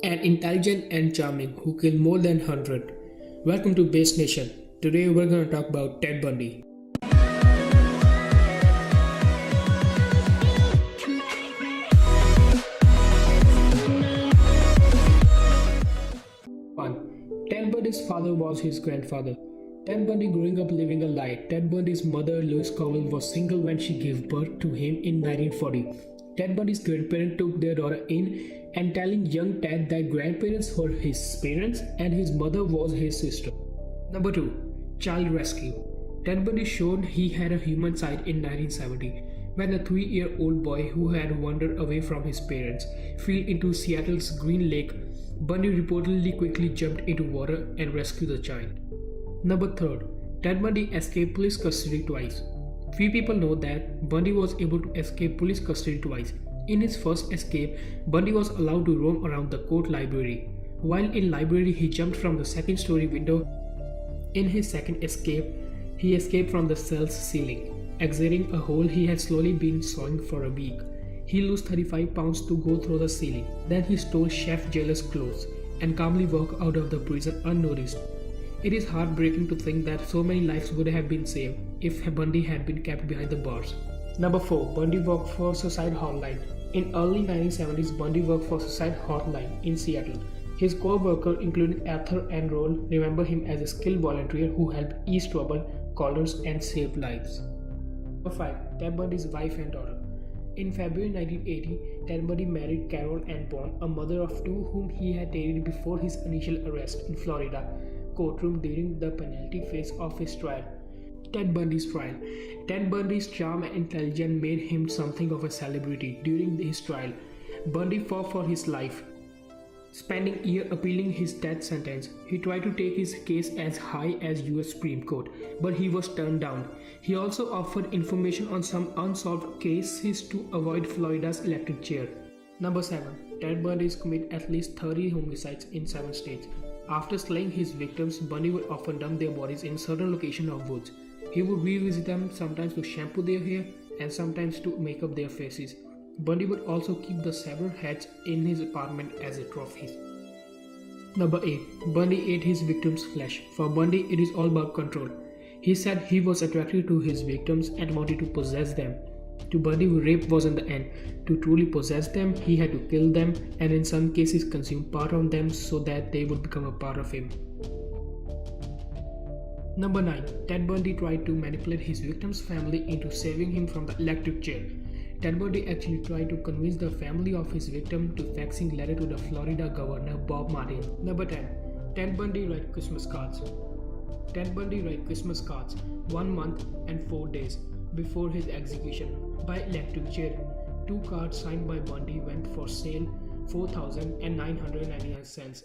and intelligent and charming who killed more than 100. Welcome to Base Nation. Today we're going to talk about Ted Bundy. 1. Ted Bundy's father was his grandfather. Ted Bundy growing up living a lie. Ted Bundy's mother, Louise Cowell, was single when she gave birth to him in 1940. Ted Bundy's grandparents took their daughter in and telling young Ted that grandparents were his parents and his mother was his sister. Number 2. Child rescue. Ted Bundy showed he had a human side in 1970 when a 3-year-old boy who had wandered away from his parents fell into Seattle's Green Lake. Bundy reportedly quickly jumped into water and rescued the child. Number 3. Ted Bundy escaped police custody twice. Few people know that Bundy was able to escape police custody twice. In his first escape, Bundy was allowed to roam around the court library. While in library, he jumped from the second-story window. In his second escape, he escaped from the cell's ceiling, exiting a hole he had slowly been sawing for a week. He lost 35 pounds to go through the ceiling. Then he stole chef jailer's clothes and calmly walked out of the prison unnoticed. It is heartbreaking to think that so many lives would have been saved if Bundy had been kept behind the bars. Number 4. Bundy worked for Suicide Hotline. In early 1970s, Bundy worked for Suicide Hotline in Seattle. His co-workers, including Arthur and Roll, remember him as a skilled volunteer who helped ease trouble callers and saved lives. Number 5. Ted Bundy's wife and daughter. In February 1980, Ted Bundy married Carol Ann Bond, a mother of two whom he had dated before his initial arrest in Florida courtroom during the penalty phase of his trial. Ted Bundy's trial. Ted Bundy's charm and intelligence made him something of a celebrity during his trial. Bundy fought for his life, spending years appealing his death sentence. He tried to take his case as high as US Supreme Court, but he was turned down. He also offered information on some unsolved cases to avoid Florida's electric chair. Number 7. Ted Bundy committed at least 30 homicides in 7 states. After slaying his victims, Bundy would often dump their bodies in certain locations of woods. He would revisit them, sometimes to shampoo their hair and sometimes to make up their faces. Bundy would also keep the severed heads in his apartment as a trophy. Number 8. Bundy ate his victims' flesh. For Bundy, it is all about control. He said he was attracted to his victims and wanted to possess them. To Bundy, rape wasn't the end. To truly possess them, he had to kill them and in some cases consume part of them so that they would become a part of him. Number 9. Ted Bundy tried to manipulate his victim's family into saving him from the electric chair. Ted Bundy actually tried to convince the family of his victim to faxing letter to the Florida governor Bob Martin. Number 10. Ted Bundy write Christmas cards. Ted Bundy write Christmas cards 1 month and 4 days before his execution by electric chair. 2 cards signed by Bundy went for sale $4,999.